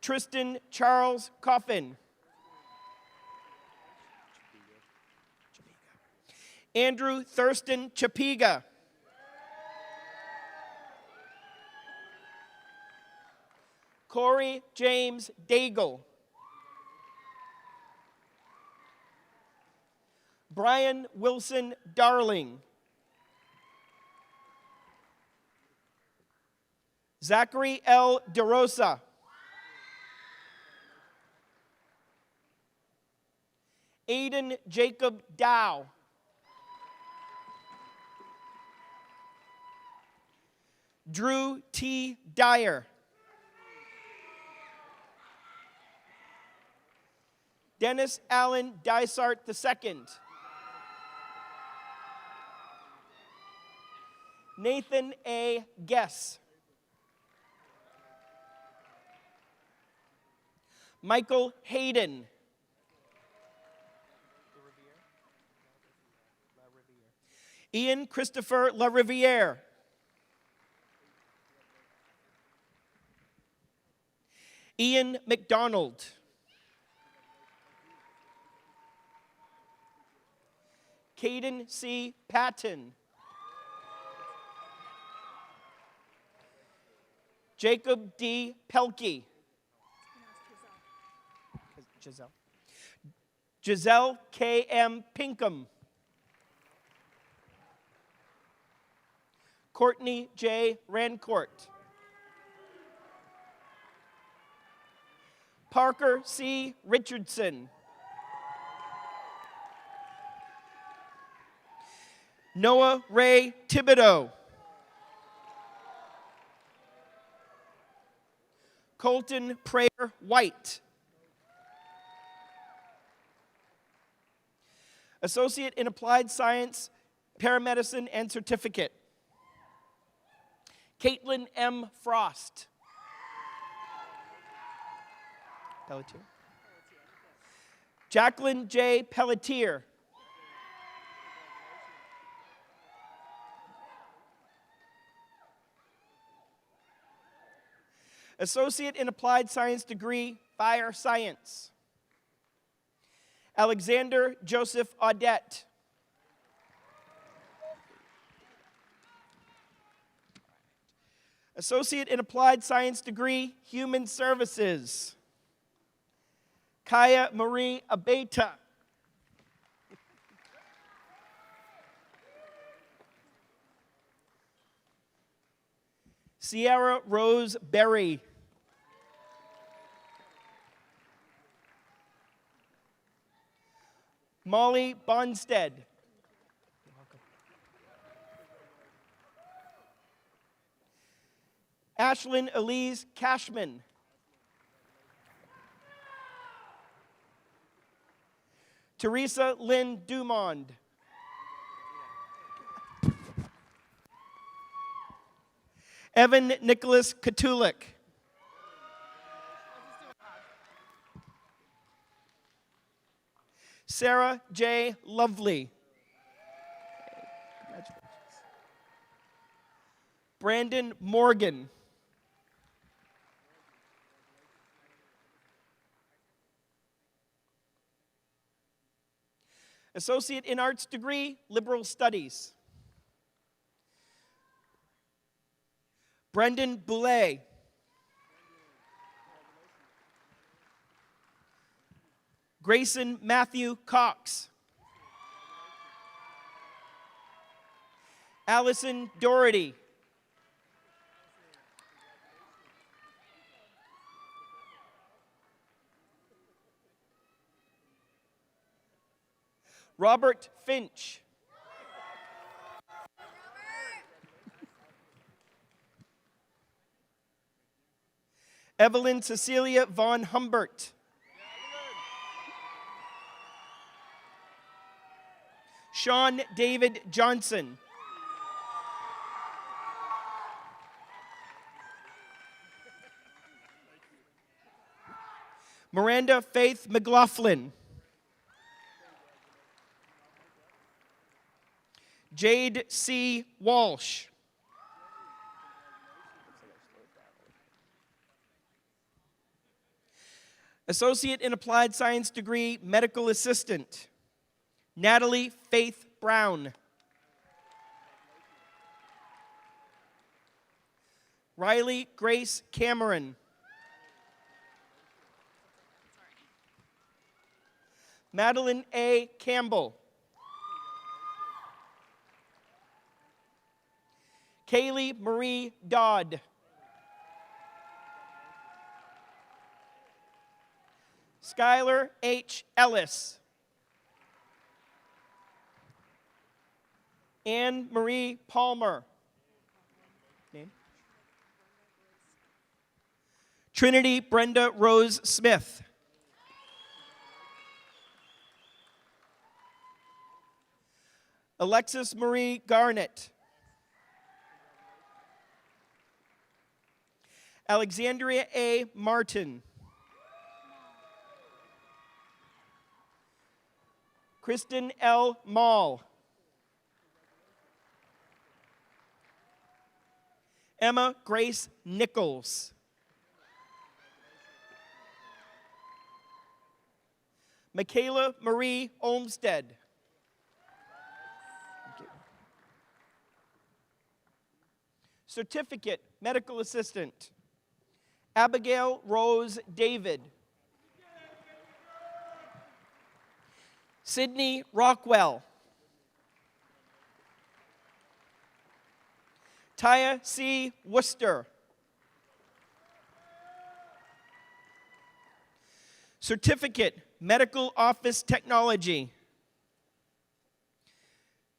Tristan Charles Coffin. Andrew Thurston Chapiga. Corey James Daigle. Brian Wilson Darling. Zachary L. DeRosa. Aiden Jacob Dow. Drew T. Dyer. Dennis Allen Dysart II. Nathan A. Guess. Michael Hayden. Ian Christopher LaRiviere. Ian McDonald. Caden C. Patton. Jacob D. Pelkey. Giselle K. M. Pinkham. Courtney J. Rancourt. Parker C. Richardson. Noah Ray Thibodeau. Colton Prayer White. Associate in Applied Science, Paramedicine and Certificate. Caitlin M. Frost. Pelletier. Jacqueline J. Pelletier. Associate in Applied Science degree, Fire Science. Alexander Joseph Audette. Associate in Applied Science degree, Human Services. Kaya Marie Abeta. Sierra Rose Berry. Molly Bonstead. Ashlyn Elise Cashman. Teresa Lynn Dumond. Evan Nicholas Katulik. Sarah J. Lovely. Congratulations. Brandon Morgan. Associate in Arts degree, Liberal Studies. Brendan Boulay. Grayson Matthew Cox. Allison Doherty. Robert Finch. Evelyn Cecilia Von Humbert. Sean David Johnson. Miranda Faith McLaughlin. Jade C. Walsh. Associate in Applied Science degree, Medical Assistant, Natalie Faith Brown. Riley Grace Cameron. Madeline A. Campbell. Kaylee Marie Dodd. Skylar H. Ellis. Anne Marie Palmer. Name? Trinity Brenda Rose Smith. Alexis Marie Garnett. Alexandria A. Martin. Kristen L. Mall. Emma Grace Nichols. Michaela Marie Olmsted. Certificate, Medical Assistant, Abigail Rose David. Sydney Rockwell. Taya C. Worcester. Certificate, Medical Office Technology,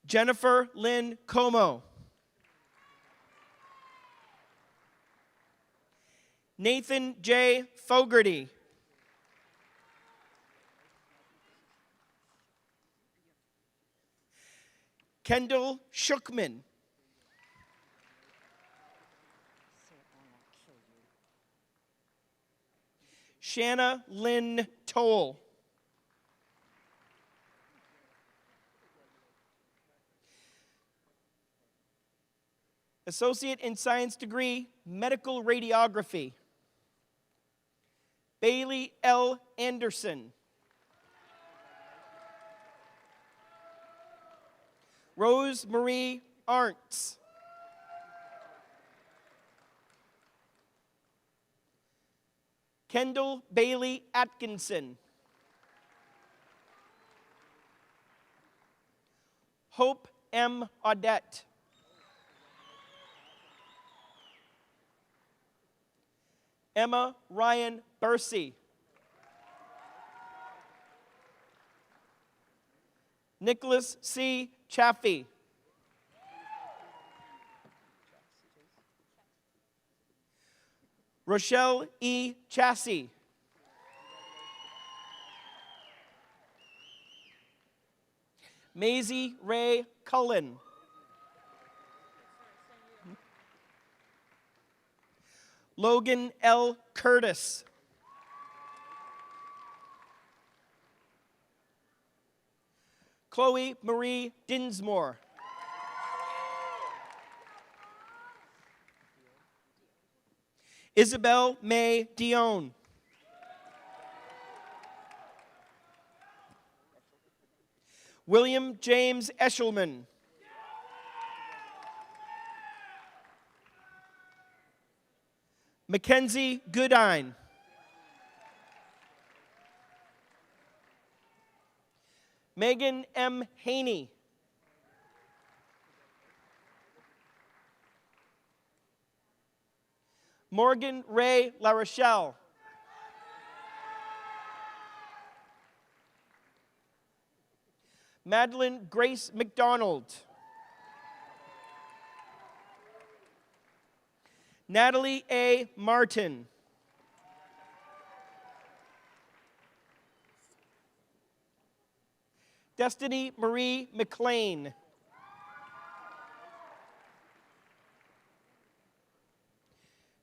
Jennifer Lynn Como. Nathan J. Fogarty. Kendall Shookman. Shanna Lynn Toll. Associate in Science degree, Medical Radiography, Bailey L. Anderson. Rose Marie Arntz. Kendall Bailey Atkinson. Hope M. Audette. Emma Ryan Bursey. Nicholas C. Chaffee. Rochelle E. Chassie. Maisie Ray Cullen. Logan L. Curtis. Chloe Marie Dinsmore. Isabel May Dion. William James Eshelman. Mackenzie Goodine. Megan M. Haney. Morgan Ray LaRochelle. Madeline Grace McDonald. Natalie A. Martin. Destiny Marie McLean.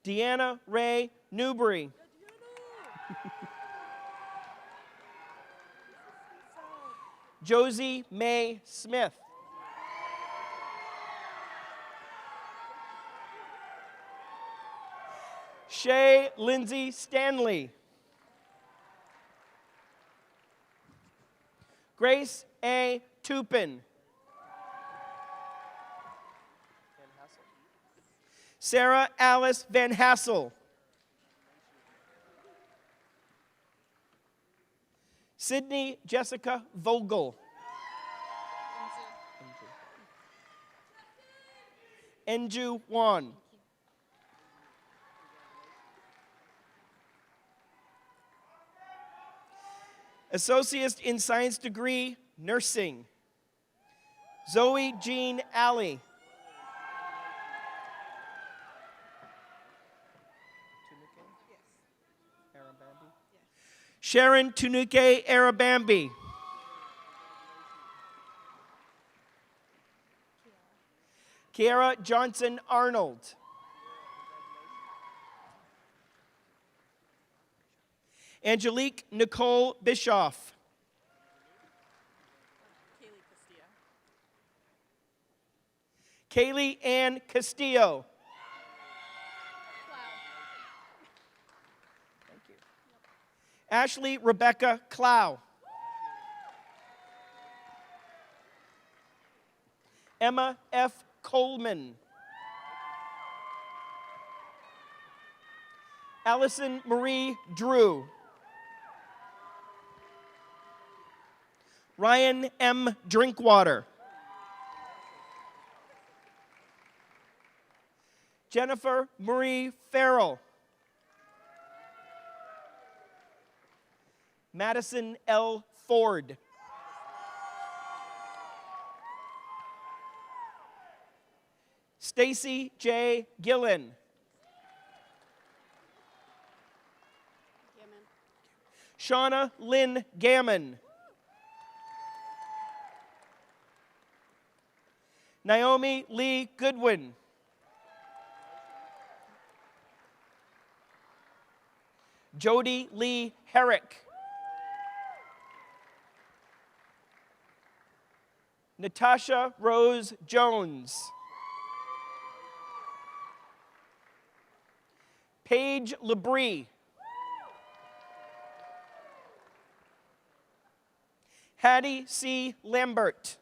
Deanna Ray Newbury. Josie Mae Smith. Shay Lindsay Stanley. Grace A. Tupin. Sarah Alice Van Hassel. Sydney Jessica Vogel. Enju Wan. Associate in Science degree, Nursing. Zoe Jean Alley. Sharon Tunuke Arabambi. Kiara Johnson Arnold. Angelique Nicole Bischoff. Kaylee Ann Castillo. Thank you. Ashley Rebecca Clow. Emma F. Coleman. Allison Marie Drew. Ryan M. Drinkwater. Jennifer Marie Farrell. Madison L. Ford. Stacy J. Gillen. Shauna Lynn Gammon. Naomi Lee Goodwin. Jody Lee Herrick. Natasha Rose Jones. Paige Labrie. Hattie C. Lambert.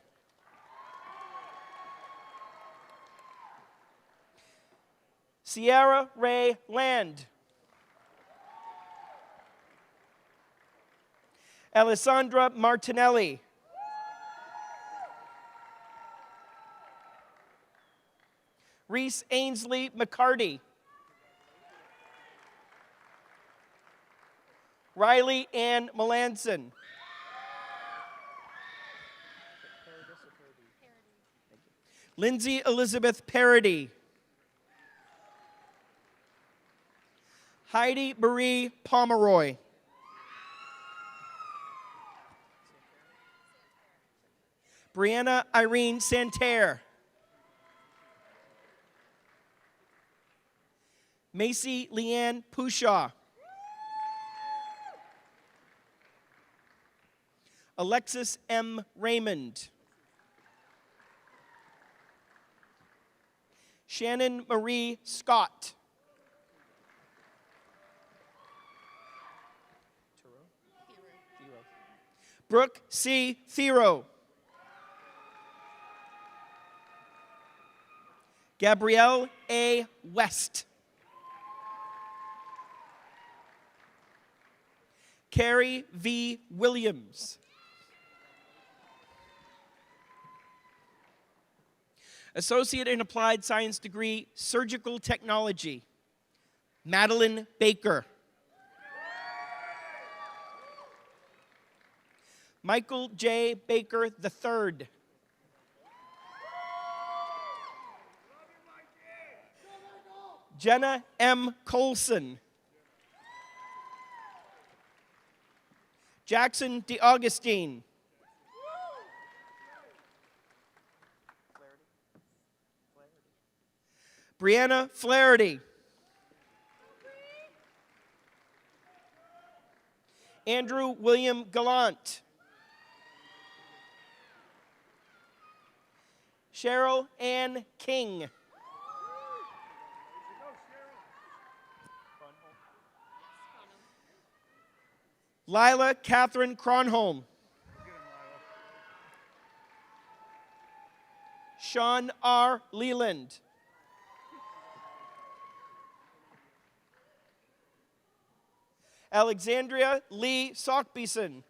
Sierra Ray Land. Alessandra Martinelli. Reese Ainsley McCarty. Riley Ann Melanson. Lindsay Elizabeth Parody. Heidi Marie Pomeroy. Brianna Irene Santerre. Macy Leanne Pushaw. Alexis M. Raymond. Shannon Marie Scott. Brooke C. Thero. Gabrielle A. West. Carrie V. Williams. Associate in Applied Science degree, Surgical Technology, Madeline Baker. Michael J. Baker III. Jenna M. Colson. Jackson DeAugustine. Brianna Flaherty. Andrew William Gallant. Cheryl Ann King. Lila Catherine Cronholm. Sean R. Leland. Alexandria Lee Sockbeeson.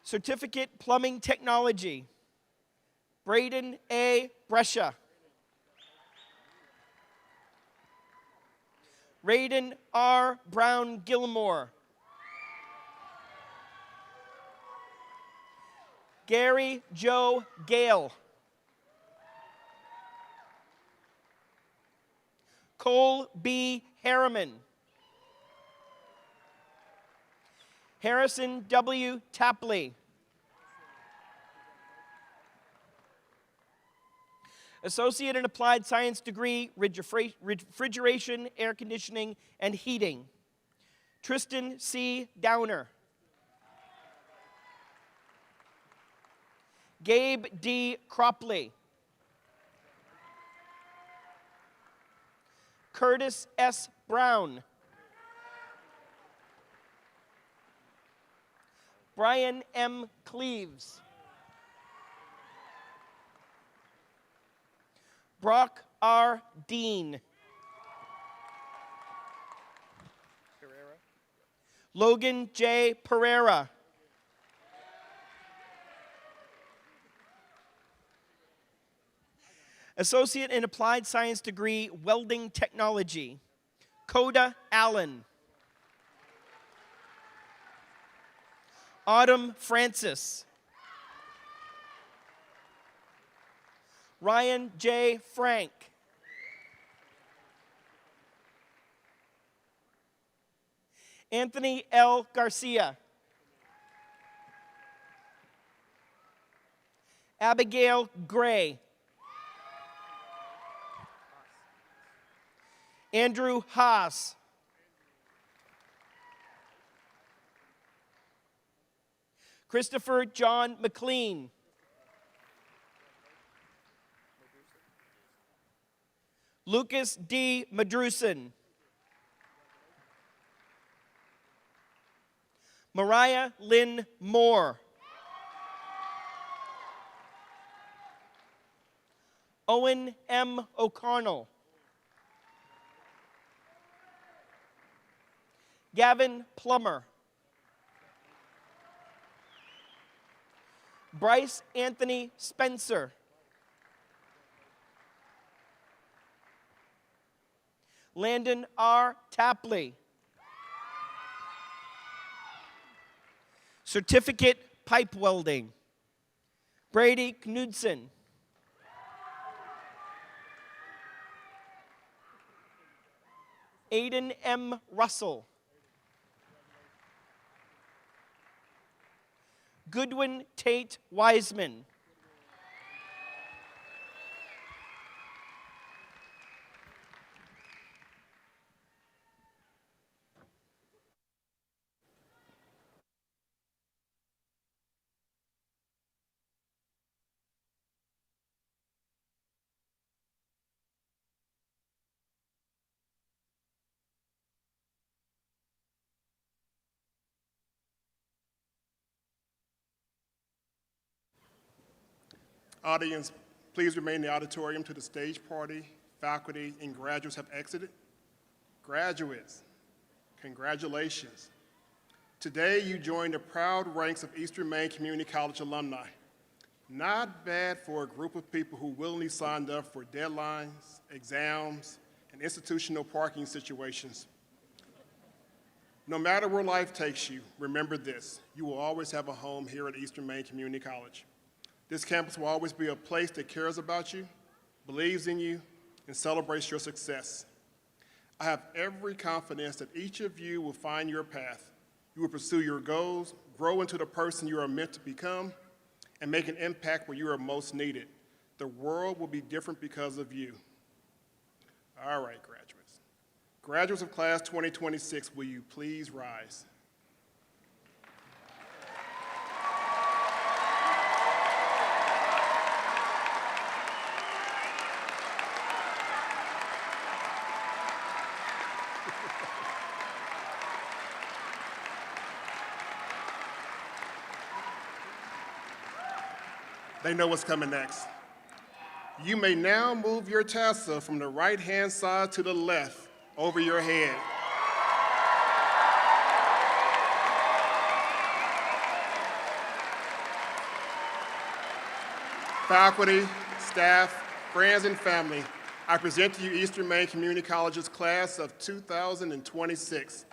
Certificate Plumbing Technology, Braden A. Brescia. Raiden R. Brown Gilmore. Gary Joe Gale. Cole B. Harriman. Harrison W. Tapley. Associate in Applied Science degree, Refrigeration, Air Conditioning, and Heating, Tristan C. Downer. Gabe D. Cropley. Curtis S. Brown. Brian M. Cleaves. Brock R. Dean. Logan J. Pereira. Associate in Applied Science degree, Welding Technology, Coda Allen. Autumn Francis. Ryan J. Frank. Anthony L. Garcia. Abigail Gray. Andrew Haas. Christopher John McLean. Lucas D. Madrusin. Mariah Lynn Moore. Owen M. O'Connell. Gavin Plummer. Bryce Anthony Spencer. Landon R. Tapley. Certificate Pipe Welding, Brady Knudsen. Aiden M. Russell. Goodwin Tate Wiseman. Audience, please remain in the auditorium till the stage party, faculty, and graduates have exited. Graduates, congratulations. Today, you join the proud ranks of Eastern Maine Community College alumni. Not bad for a group of people who willingly signed up for deadlines, exams, and institutional parking situations. No matter where life takes you, remember this: you will always have a home here at Eastern Maine Community College. This campus will always be a place that cares about you, believes in you, and celebrates your success. I have every confidence that each of you will find your path. You will pursue your goals, grow into the person you are meant to become, and make an impact where you are most needed. The world will be different because of you. All right, graduates. Graduates of class 2026, will you please rise? They know what's coming next. You may now move your tassel from the right-hand side to the left over your head. Faculty, staff, friends, and family, I present to you Eastern Maine Community College's class of 2026.